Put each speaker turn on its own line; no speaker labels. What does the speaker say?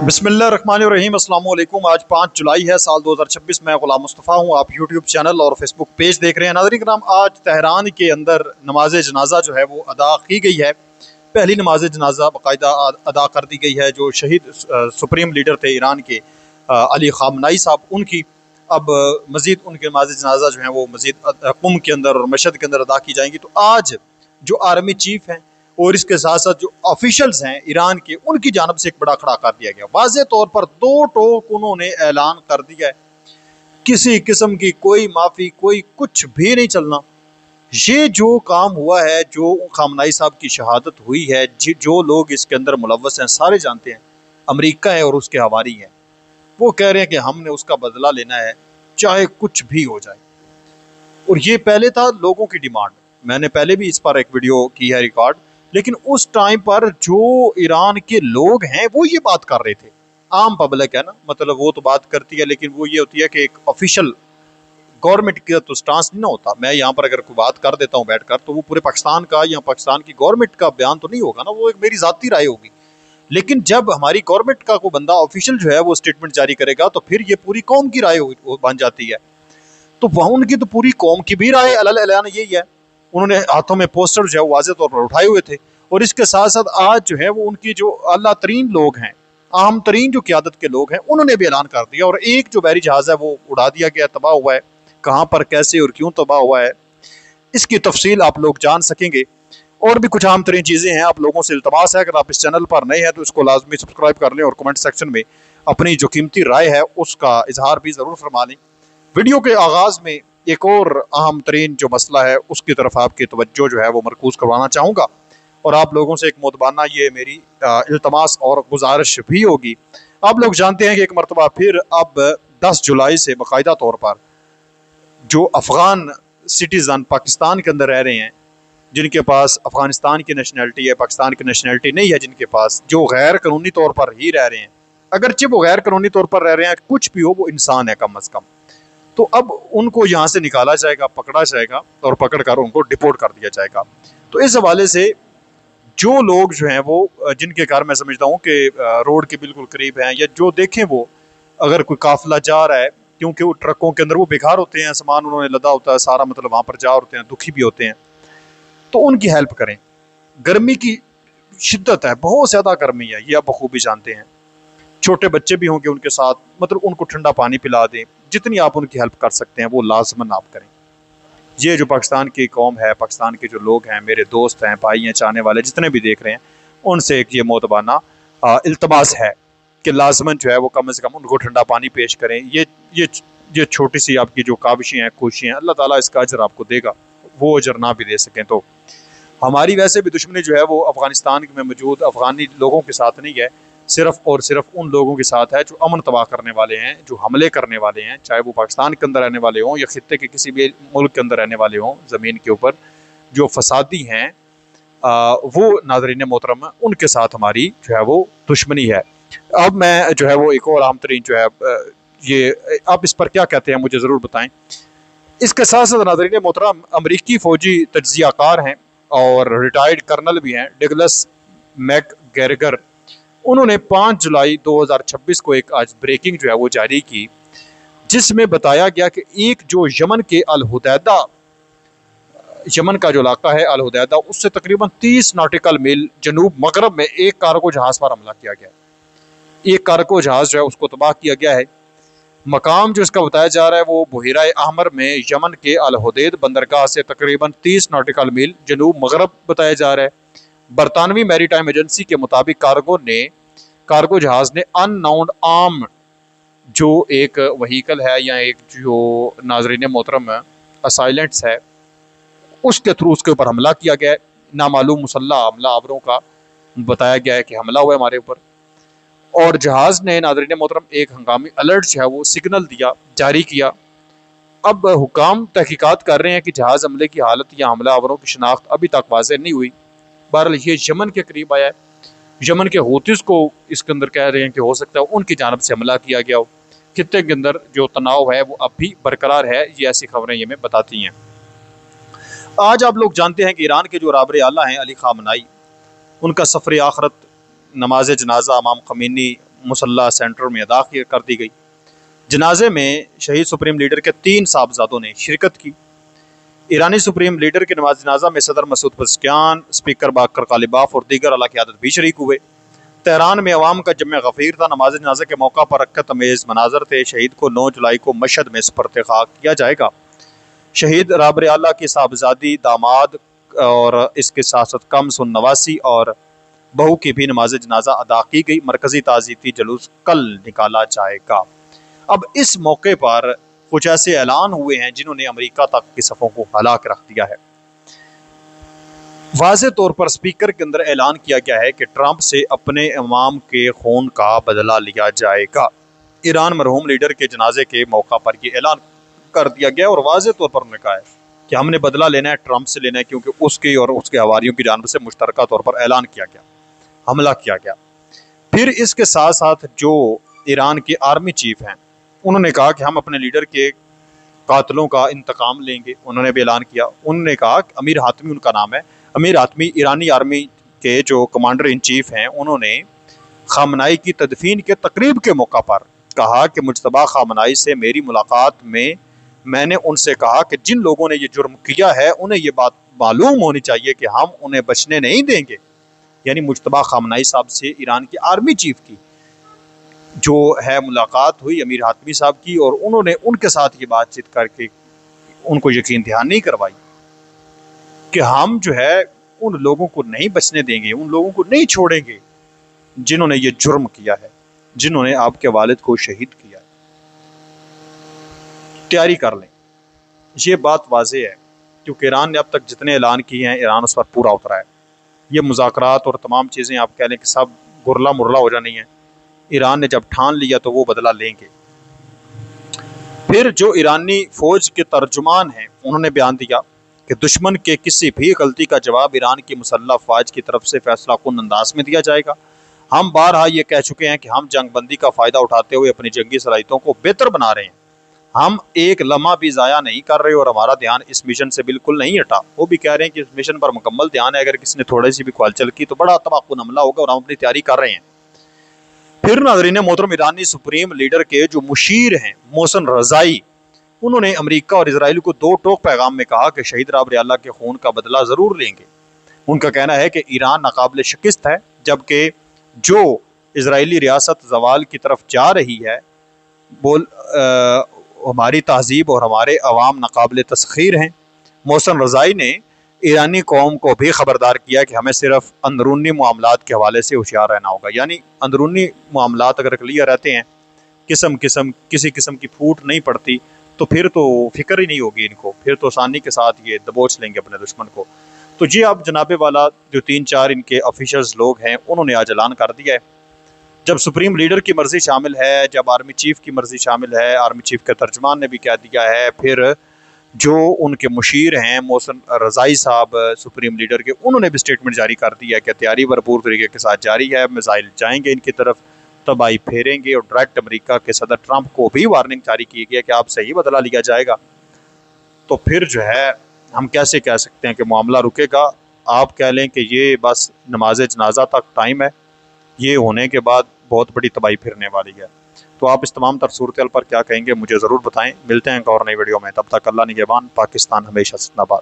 बिस्मिल्लाहिर्रहमानिर्रहीम अस्सलाम वालेकुम। आज 5 जुलाई है साल 2026। मैं गुलाम मुस्तफ़ा हूँ। आप यूट्यूब चैनल और फेसबुक पेज देख रहे हैं। नाज़रीन कराम, आज तेहरान के अंदर नमाज जनाजा जो है वो अदा की गई है। पहली नमाज जनाजा बाकायदा अदा कर दी गई है जो शहीद सुप्रीम लीडर थे ईरान के अली ख़ामनेई साहब, उनकी। अब मज़ीद उनके नमाज जनाजा जो है वो मज़ीद कुम के अंदर और मशहद के अंदर अदा की जाएंगी। तो आज जो आर्मी चीफ हैं और इसके साथ साथ जो ऑफिशल्स हैं ईरान के, उनकी जानब से एक बड़ा खड़ा कर दिया गया। वाज़े तौर पर दो टोक उन्होंने ऐलान कर दिया है, किसी किस्म की कोई माफ़ी, कोई कुछ भी नहीं चलना। ये जो काम हुआ है, जो ख़ामनेई साहब की शहादत हुई है, जो लोग इसके अंदर मुलव्वस हैं सारे जानते हैं। अमेरिका है और उसके हवारी हैं। वो कह रहे हैं कि हमने उसका बदला लेना है चाहे कुछ भी हो जाए। और ये पहले था लोगों की डिमांड। मैंने पहले भी इस पर एक वीडियो की है रिकॉर्ड, लेकिन उस टाइम पर जो ईरान के लोग हैं वो ये बात कर रहे थे। आम पब्लिक है ना, मतलब वो तो बात करती है, लेकिन वो ये होती है कि एक ऑफिशियल गवर्नमेंट का तो स्टांस नहीं ना होता। मैं यहाँ पर अगर कोई बात कर देता हूँ बैठकर, तो वो पूरे पाकिस्तान का या पाकिस्तान की गवर्नमेंट का बयान तो नहीं होगा ना, वो एक मेरी ज़ाती राय होगी। लेकिन जब हमारी गवर्नमेंट का कोई बंदा ऑफिशियल जो है वो स्टेटमेंट जारी करेगा, तो फिर ये पूरी कौम की राय बन जाती है। तो वहाँ उनकी तो पूरी कौम की भी राय अलग ऐलान यही है। उन्होंने हाथों में पोस्टर जो है वो वाज़े तौर पर उठाए हुए थे। और इसके साथ साथ आज जो है वो उनकी जो आला तरीन लोग हैं, आम तरीन जो क़यादत के लोग हैं, उन्होंने भी ऐलान कर दिया। और एक जो बहरी जहाज़ है वो उड़ा दिया गया, तबाह हुआ है। कहाँ पर, कैसे और क्यों तबाह हुआ है, इसकी तफसील आप लोग जान सकेंगे। और भी कुछ आम तरीन चीज़ें हैं। आप लोगों से इल्तमास है, अगर आप इस चैनल पर नए हैं तो इसको लाजमी सब्सक्राइब कर लें और कमेंट सेक्शन में अपनी जो कीमती राय है उसका इजहार भी ज़रूर फरमा लें। वीडियो के आगाज़ में एक और अहम तरीन जो मसला है उसकी तरफ आपकी तवज्जो जो है वो मरकूज करवाना चाहूँगा। और आप लोगों से एक मुतबाना ये मेरी इल्तमास और गुजारिश भी होगी। आप लोग जानते हैं कि एक मरतबा फिर अब 10 जुलाई से बाकायदा तौर पर जो अफ़गान सिटीज़न पाकिस्तान के अंदर रह रहे हैं, जिनके पास अफ़गानिस्तान की नेशनैलिटी है, पाकिस्तान की नेशनैलिटी नहीं है, जिनके पास, जो गैर कानूनी तौर पर ही रह रहे हैं, अगरचे वो गैर कानूनी तौर पर रह रहे हैं, कुछ भी हो वो इंसान है कम अज़ कम, तो अब उनको यहाँ से निकाला जाएगा, पकड़ा जाएगा और पकड़ कर उनको डिपोर्ट कर दिया जाएगा। तो इस हवाले से जो लोग जो हैं वो, जिनके घर मैं समझता हूँ कि रोड के बिल्कुल करीब हैं, या जो देखें वो, अगर कोई काफिला जा रहा है, क्योंकि वो ट्रकों के अंदर वो बेकार होते हैं, सामान उन्होंने लदा होता है सारा, मतलब वहाँ पर जा होते हैं, दुखी भी होते हैं, तो उनकी हेल्प करें। गर्मी की शिद्दत है, बहुत ज़्यादा गर्मी है, ये आप बखूबी जानते हैं। छोटे बच्चे भी होंगे उनके साथ, मतलब उनको ठंडा पानी पिला दें। जितनी आप उनकी हेल्प कर सकते हैं वो लाजमन आप करें। ये जो पाकिस्तान की कौम है, पाकिस्तान के जो लोग हैं, मेरे दोस्त हैं, भाई हैं, चाहने वाले जितने भी देख रहे हैं, उनसे एक ये मोतबाना इल्तमास है कि लाजमन जो है वो कम से कम उनको ठंडा पानी पेश करें। ये छोटी सी आपकी जो काविशें हैं, कोशिशें हैं, अल्लाह ताला इसका अजर आपको देगा। वो अजर ना भी दे सकें तो हमारी वैसे भी दुश्मनी जो है वो अफ़गानिस्तान में मौजूद अफ़गानी लोगों के साथ नहीं है, सिर्फ़ और सिर्फ उन लोगों के साथ है जो अमन तबाह करने वाले हैं, जो हमले करने वाले हैं, चाहे वो पाकिस्तान के अंदर रहने वाले हों या ख़ित्ते के किसी भी मुल्क के अंदर रहने वाले हों। ज़मीन के ऊपर जो फसादी हैं, वो नाज़रीन मोहतरम, उनके साथ हमारी जो है वो दुश्मनी है। अब मैं जो है वो एक और आम तरीन जो है, ये आप इस पर क्या कहते हैं मुझे ज़रूर बताएँ। इसके साथ साथ नाज़रीन मोहतरम, अमरीकी फ़ौजी तज्ज़ियाकार हैं और रिटायर्ड कर्नल भी हैं, डगलस मैकगैरगर। उन्होंने 5 जुलाई 2026 को एक आज ब्रेकिंग जो है वो जारी की, जिसमें बताया गया कि एक जो यमन के अल हुदैदा, यमन का जो इलाका है अल हुदैदा, उससे तकरीबन 30 नॉटिकल मील जनूब मगरब में एक कार्गो जहाज़ पर हमला किया गया। एक कार्गो जहाज़ जो है उसको तबाह किया गया है। मकाम जो इसका बताया जा रहा है वो बहीरा अहमर में यमन के अल हुदैद बंदरगाह से तकरीबन 30 नॉटिकल मील जनूब मगरब बताया जा रहा है। बरतानवी मैरीटाइम एजेंसी के मुताबिक कार्गो जहाज़ ने अननाउंड आर्म जो एक वहीकल है, या एक जो नाजरीन मोहतरम असाइलेंट्स है, उसके थ्रू उसके ऊपर हमला किया गया है। नामालूम मुसल्लह हमला आवरों का बताया गया है कि हमला हुआ है हमारे ऊपर। और जहाज़ ने नाज़रीन मोहतरम एक हंगामी अलर्ट जो है वो सिग्नल दिया, जारी किया। अब हुकाम तहकीकात कर रहे हैं कि जहाज़ हमले की हालत या हमला आवरों की शनाख्त अभी तक वाज़ेह नहीं हुई। बहरहाल ये यमन के करीब आया है। यमन के हूतीस को इसके अंदर कह रहे हैं कि हो सकता है उनकी जानब से हमला किया गया हो। खित्ते के अंदर जो तनाव है वो अब भी बरकरार है, ये ऐसी खबरें ये हमें बताती हैं। आज आप लोग जानते हैं कि ईरान के जो रहबर आला हैं अली ख़ामनेई, उनका सफ़र आखरत, नमाज जनाजा इमाम ख़मीनी मुसल्ला सेंटर में अदा कर दी गई। जनाजे में शहीद सुप्रीम लीडर के 3 साहबजादों ने शिरकत की। ईरानी सुप्रीम लीडर के नमाज जनाजा में सदर मसूद पज़ेश्कियान, स्पीकर बाकर कालिबाफ और दीगर आला क़यादत भी शरीक हुए। तेहरान में अवाम का जम्मे गफ़ीर था। नमाज जनाजे के मौका पर रक्कत अमेज़ मनाजर थे। शहीद को 9 जुलाई को मशहद में सुपुर्द खाक किया जाएगा। शहीद राबर आला की साहबजादी, दामाद और इसके साथ साथ कम सुन नवासी और बहू की भी नमाज जनाजा अदा की गई। मरकजी ताज़ीती जुलूस कल निकाला जाएगा। अब इस मौके पर कुछ ऐसे ऐलान हुए हैं जिन्होंने अमेरिका तक की सफ़ों को हिला के रख दिया है। वाज़े तौर पर स्पीकर के अंदर ऐलान किया गया है कि ट्रंप से अपने इमाम के खून का बदला लिया जाएगा। ईरान मरहूम लीडर के जनाजे के मौका पर यह ऐलान कर दिया गया और वाज़े तौर पर उन्होंने कहा है कि हमने बदला लेना है, ट्रंप से लेना है, क्योंकि उसके और उसके हवारियों की जानिब से मुश्तरका तौर पर ऐलान किया गया, हमला किया गया। फिर इसके साथ साथ जो ईरान के आर्मी चीफ हैं उन्होंने कहा कि हम अपने लीडर के कातलों का इंतकाम लेंगे। उन्होंने भी ऐलान किया। उन्होंने कहा, अमीर हातमी उनका नाम है, अमीर हातमी ईरानी आर्मी के जो कमांडर इन चीफ हैं, उन्होंने खामनाई की तदफीन के तकरीब के मौका पर कहा कि मुज्तबा खामनाई से मेरी मुलाकात में मैंने उनसे कहा कि जिन लोगों ने ये जुर्म किया है उन्हें ये बात मालूम होनी चाहिए कि हम उन्हें बचने नहीं देंगे। यानी मुज्तबा खामनाई साहब से ईरान की आर्मी चीफ की जो है मुलाकात हुई अमीर हातमी साहब की, और उन्होंने उनके साथ ये बातचीत करके उनको यकीन ध्यान नहीं करवाई कि हम जो है उन लोगों को नहीं बचने देंगे, उन लोगों को नहीं छोड़ेंगे जिन्होंने ये जुर्म किया है, जिन्होंने आपके वालिद को शहीद किया है। तैयारी कर लें, ये बात वाज़े है, क्योंकि ईरान ने अब तक जितने ऐलान किए हैं ईरान उस पर पूरा उतरा है। ये मुज़ाकरात और तमाम चीज़ें आप कह लें कि सब गुरला मुरला हो जानी है। ईरान ने जब ठान लिया तो वो बदला लेंगे। फिर जो ईरानी फौज के तर्जुमान हैं उन्होंने बयान दिया कि दुश्मन के किसी भी गलती का जवाब ईरान की मुसल्लह फ़ौज की तरफ से फैसला कुन अंदाज में दिया जाएगा। हम बारहा ये कह चुके हैं कि हम जंग बंदी का फ़ायदा उठाते हुए अपनी जंगी सलाहियतों को बेहतर बना रहे हैं। हम एक लम्हा भी ज़ाया नहीं कर रहे और हमारा ध्यान इस मिशन से बिल्कुल नहीं हटा। वो भी कह रहे हैं कि इस मिशन पर मुकम्मल ध्यान है, अगर किसी ने थोड़ी सी भी ख्वालचल की तो बड़ा तबाहकुन हमला होगा और हम अपनी तैयारी कर रहे हैं। फिर नाज़रीन मोहतरम, ईरानी सुप्रीम लीडर के जो मुशीर हैं मोहसिन रज़ाई, उन्होंने अमेरिका और इसराइल को 2 टोक पैगाम में कहा कि शहीद राबर आला के खून का बदला ज़रूर लेंगे। उनका कहना है कि ईरान नाकाबिल शिकस्त है, जबकि जो इसराइली रियासत जवाल की तरफ जा रही है हमारी तहजीब और हमारे अवाम नाकाबिल तस्खीर हैं। मोहसिन रज़ाई ने ईरानी कौम को भी खबरदार किया कि हमें सिर्फ अंदरूनी मामलात के हवाले से होशियार रहना होगा। यानी अंदरूनी मामलात अगर क्लियर रहते हैं, किसी किस्म की फूट नहीं पड़ती, तो फिर तो फिक्र ही नहीं होगी इनको, फिर तो आसानी के साथ ये दबोच लेंगे अपने दुश्मन को। तो जी आप जनाबे वाला जो 3-4 इनके ऑफिशल्स लोग हैं उन्होंने आज ऐलान कर दिया है। जब सुप्रीम लीडर की मर्जी शामिल है, जब आर्मी चीफ की मर्जी शामिल है, आर्मी चीफ के तर्जमान ने भी कह दिया है, फिर जो उनके मुशीर हैं मोहसिन रज़ाई साहब सुप्रीम लीडर के, उन्होंने भी स्टेटमेंट जारी कर दिया है कि तैयारी भरपूर तरीके के साथ जारी है, मिसाइल जाएंगे इनकी तरफ, तबाही फेरेंगे, और डायरेक्ट अमेरिका के सदर ट्रंप को भी वार्निंग जारी की गई है कि आपसे ही बदला लिया जाएगा। तो फिर जो है हम कैसे कह सकते हैं कि मामला रुकेगा। आप कह लें कि ये बस नमाज जनाजा तक टाइम है, ये होने के बाद बहुत बड़ी तबाही फिरने वाली है। तो आप इस तमाम तर सूरत पर क्या कहेंगे मुझे ज़रूर बताएं। मिलते हैं एक और नई वीडियो में, तब तक अल्लाह निगहबान। पाकिस्तान हमेशा जिंदाबाद।